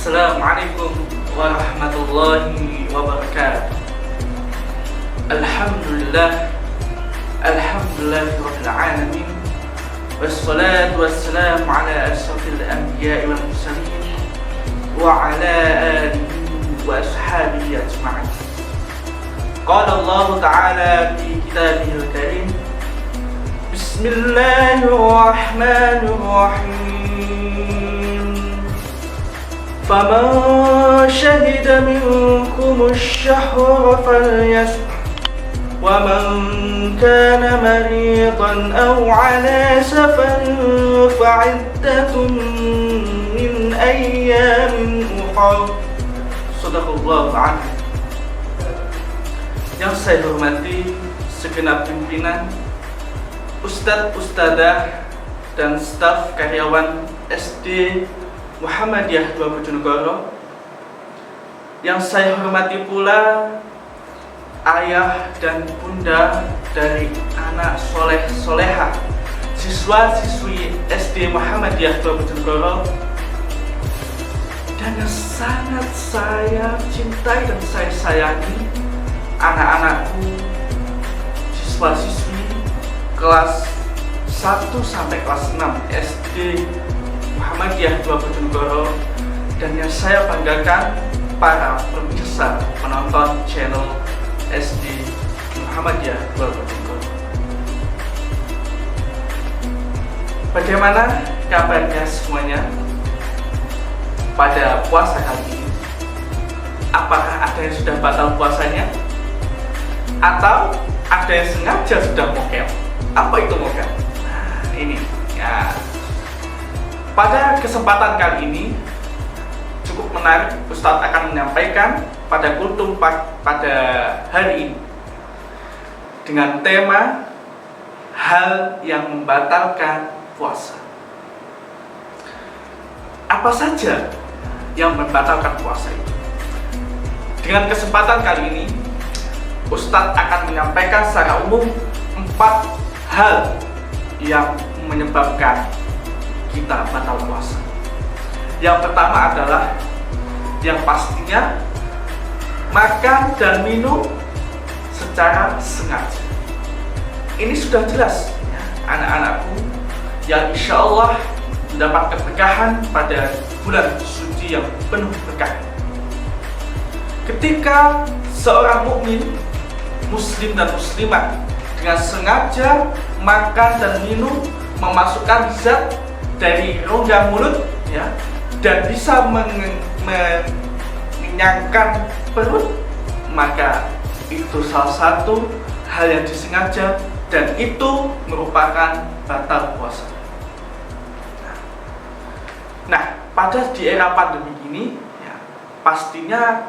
Assalamualaikum warahmatullahi wabarakatuh. Alhamdulillah, alhamdulillahirabbil alamin. Wassalatu wassalamu ala asyrafil anbiya'i wal mursalin wa ala alihi wa ashabihi ajma'in. Qala Allah ta'ala fi kitabihil karim. Bismillahirrahmanirrahim. Faman syahida minkumus syahra falyasum wa man kana maridan aw ala safarin fa'iddatun min ayyamin ukhra. Shadaqallahu a'lam. Yang saya hormati segenap pimpinan, Ustadz, Ustadzah, dan staf karyawan SD Muhammadiyah 2 Bojonegoro. Yang saya hormati pula ayah dan bunda dari anak soleh soleha siswa-siswi SD Muhammadiyah 2 Bojonegoro, dan yang sangat saya cintai dan saya sayangi anak-anakku, siswa-siswi kelas 1 sampai kelas 6 SD Muhammadiyah 2 Bojonegoro, dan yang saya banggakan para pemirsa penonton channel SD Muhammadiyah 2 Bojonegoro. Bagaimana kabarnya semuanya pada puasa kali ini? Apakah ada yang sudah batal puasanya? Atau ada yang sengaja sudah mokel? Apa itu mokel? Nah, ini ya. Pada kesempatan kali ini cukup menarik, Ustadz akan menyampaikan pada kultum pada hari ini dengan tema hal yang membatalkan puasa. Apa saja yang membatalkan puasa itu? Dengan kesempatan kali ini Ustadz akan menyampaikan secara umum 4 hal yang menyebabkan kita batal puasa. Yang pertama adalah yang pastinya makan dan minum secara sengaja. Ini sudah jelas ya, anak-anakku yang insya Allah mendapat keberkahan pada bulan suci yang penuh berkah. Ketika seorang mukmin, muslim dan muslimat dengan sengaja makan dan minum, memasukkan zat dari rongga mulut ya, dan bisa mengenyangkan perut, maka itu salah satu hal yang disengaja dan itu merupakan batal puasa. Nah, pada di era pandemi ini ya, pastinya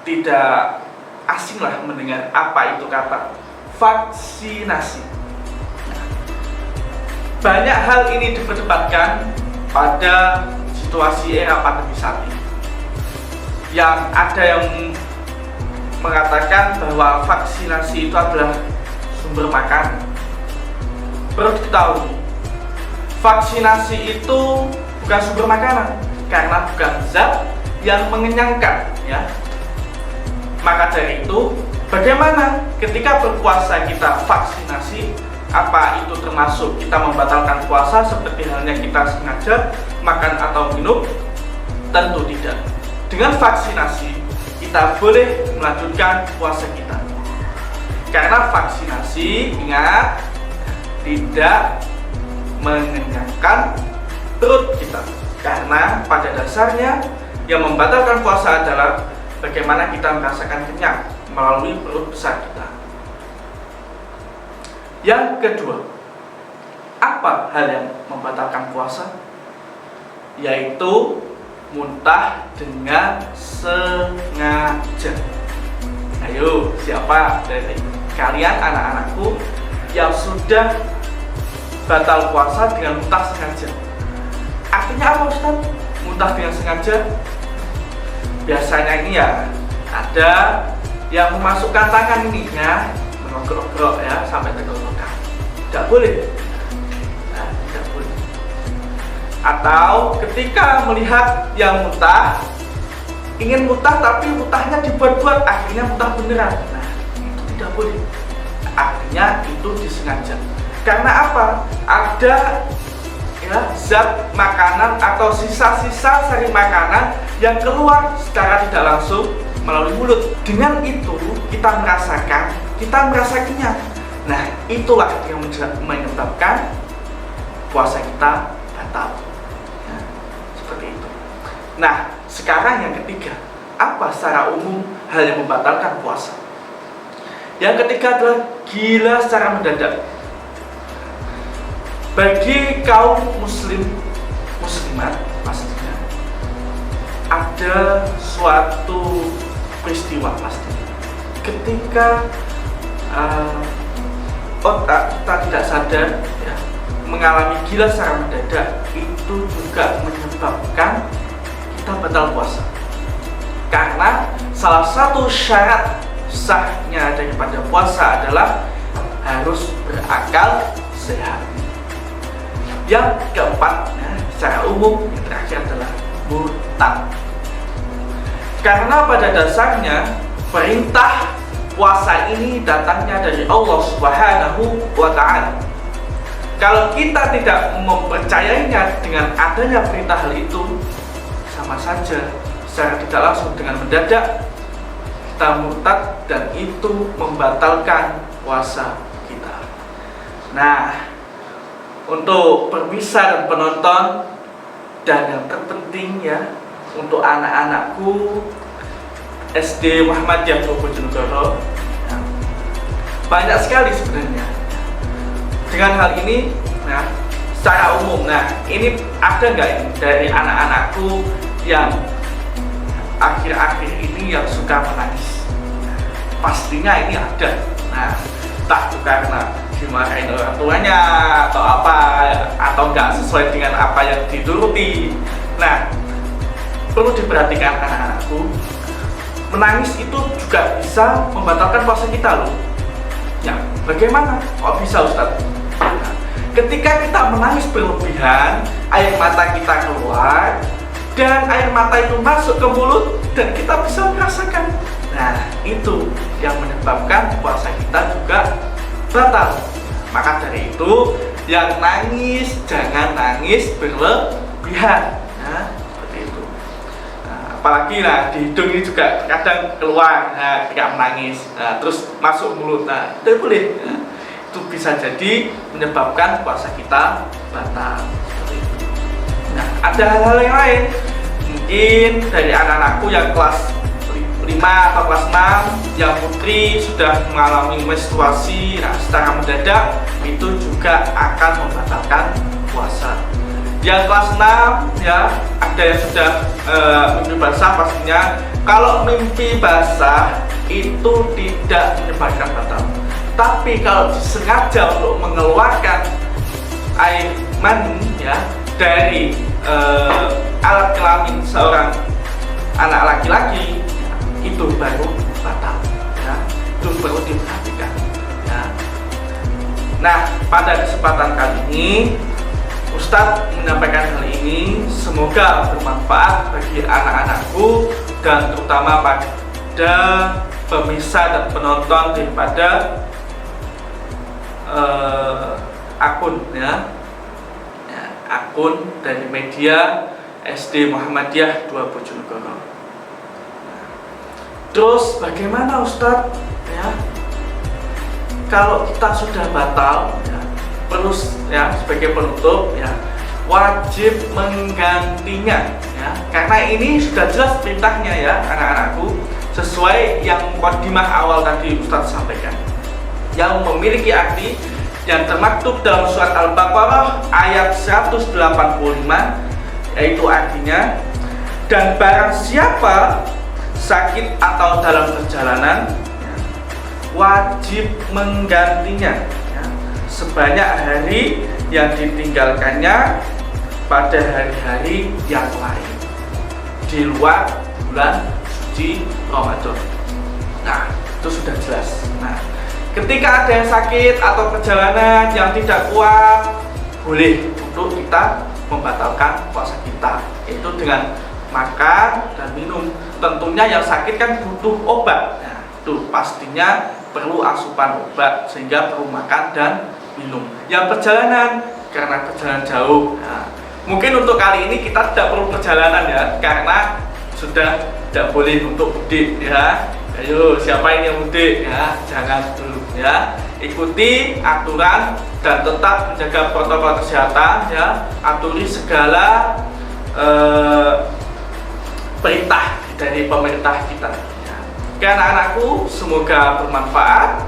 tidak asinglah mendengar apa itu kata vaksinasi. Banyak hal ini diperdebatkan pada situasi era pandemi saat ini. Yang ada yang mengatakan bahwa vaksinasi itu adalah sumber makanan. Perlu diketahui, vaksinasi itu bukan sumber makanan karena bukan zat yang mengenyangkan ya. Maka dari itu, bagaimana ketika berpuasa kita vaksinasi? Apa itu termasuk kita membatalkan puasa seperti halnya kita sengaja makan atau minum? Tentu tidak. Dengan vaksinasi, kita boleh melanjutkan puasa kita. Karena vaksinasi, ingat, tidak mengenyangkan perut kita. Karena pada dasarnya yang membatalkan puasa adalah bagaimana kita merasakan kenyang melalui perut besar kita. Yang kedua, apa hal yang membatalkan puasa? Yaitu muntah dengan sengaja. Ayo, siapa dari kalian anak-anakku yang sudah batal puasa dengan muntah sengaja? Artinya apa, Ustaz? Muntah dengan sengaja? Biasanya ini ya, ada yang memasukkan tangan ini ya, menogrok-grok ya, sampai tenggorokan. Tidak boleh. Nah, tidak boleh. Atau ketika melihat yang muntah, ingin mutah tapi mutahnya dibuat-buat, akhirnya mutah beneran. Nah, itu tidak boleh. Artinya itu disengaja. Karena apa? Ada ya zat makanan atau sisa-sisa sari makanan yang keluar secara tidak langsung melalui mulut. Dengan itu kita merasakan, kita merasa kenyang. Nah, itulah yang menyebabkan puasa kita batal. Ya, seperti itu. Nah, sekarang yang ketiga, apa secara umum hal yang membatalkan puasa? Yang ketiga adalah gila secara mendadak. Bagi kaum muslimat pastinya ada suatu peristiwa pasti ketika otak kita tidak sadar ya, mengalami gila secara mendadak, itu juga menyebabkan kita batal puasa. Karena salah satu syarat sahnya daripada puasa adalah harus berakal sehat. Yang keempat, ya, secara umum yang terakhir adalah murtad. Karena pada dasarnya perintah puasa ini datangnya dari Allah Subhanahu wa Ta'ala. Kalau kita tidak mempercayainya dengan adanya perintah hal itu, sama saja secara tidak langsung dengan mendadak kita murtad dan itu membatalkan puasa kita. Nah, untuk pemirsa dan penonton dan yang terpenting ya, untuk anak-anakku SD Muhammadiyah Bojonegoro, ya, banyak sekali sebenarnya dengan hal ini. Nah, secara umum, nah ini ada nggak ini dari anak-anakku yang akhir-akhir ini yang suka menangis? Pastinya ini ada. Nah, entah itu karena dimarahin orang tuanya atau apa, atau nggak sesuai dengan apa yang dituruti. Nah, perlu diperhatikan anak-anakku, menangis itu juga bisa membatalkan puasa kita loh. Ya, bagaimana? Kok bisa, Ustadz? Nah, ketika kita menangis berlebihan, air mata kita keluar dan air mata itu masuk ke mulut dan kita bisa merasakan. Nah, itu yang menyebabkan puasa kita juga batal. Maka dari itu, yang nangis jangan nangis berlebihan. Nah, seperti itu. Nah, apalagi lah di hidung ini juga kadang keluar, nah, ketika menangis, nah, terus masuk mulut. Nah, itu boleh. Nah, itu bisa jadi menyebabkan puasa kita batal. Seperti itu. Nah, ada hal-hal yang lain. Mungkin dari anak-anakku yang kelas 5 atau kelas 6 yang putri sudah mengalami menstruasi, nah secara mendadak itu juga akan membatalkan puasa. Yang kelas 6 ya, ada yang sudah mimpi basah pastinya. Kalau mimpi basah itu tidak menyebabkan batal. Tapi kalau disengaja untuk mengeluarkan air mani ya dari alat kelamin seorang anak laki-laki, itu baru batal ya, itu perlu diperhatikan ya. Nah, pada kesempatan kali ini Ustadz menyampaikan hal ini, semoga bermanfaat bagi anak-anakku dan terutama pada pemirsa dan penonton daripada akun ya, akun dari media SD Muhammadiyah 2 Bojonegoro. Terus bagaimana Ustadz ya, kalau kita sudah batal ya, perlu ya sebagai penutup ya wajib menggantinya ya, karena ini sudah jelas perintahnya ya anak-anakku, sesuai yang mukadimah awal tadi Ustadz sampaikan, yang memiliki arti yang termaktub dalam surat Al-Baqarah ayat 185, yaitu artinya, dan barang siapa sakit atau dalam perjalanan ya, wajib menggantinya ya, sebanyak hari yang ditinggalkannya pada hari-hari yang lain di luar bulan suci Ramadan. Nah, itu sudah jelas. Nah, ketika ada yang sakit atau perjalanan yang tidak kuat, boleh untuk kita membatalkan puasa kita, itu dengan makan dan minum. Tentunya yang sakit kan butuh obat. Nah, itu pastinya perlu asupan obat sehingga perlu makan dan minum. Yang perjalanan karena perjalanan jauh. Nah, mungkin untuk kali ini kita tidak perlu perjalanan ya, karena sudah tidak boleh untuk mudik ya. Ayo, siapa ini yang mudik ya? Jangan dulu ya. Ikuti aturan dan tetap menjaga protokol kesehatan ya. Aturi segala perintah dari pemerintah kita ya. Oke anak-anakku, semoga bermanfaat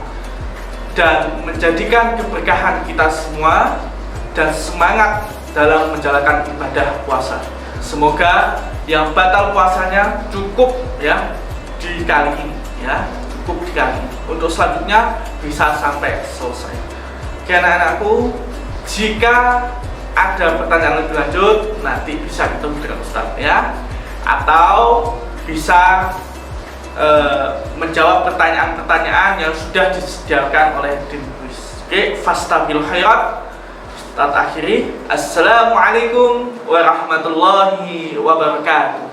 dan menjadikan keberkahan kita semua dan semangat dalam menjalankan ibadah puasa. Semoga yang batal puasanya cukup ya di kali ini ya, cukup di kali ini. Untuk selanjutnya bisa sampai selesai. Oke anak-anakku, jika ada pertanyaan lebih lanjut nanti bisa ketemu dengan Ustadz ya, atau bisa menjawab pertanyaan-pertanyaan yang sudah disediakan oleh tim kuis. Oke, fastabil khairat. Ustadz akhiri, assalamualaikum warahmatullahi wabarakatuh.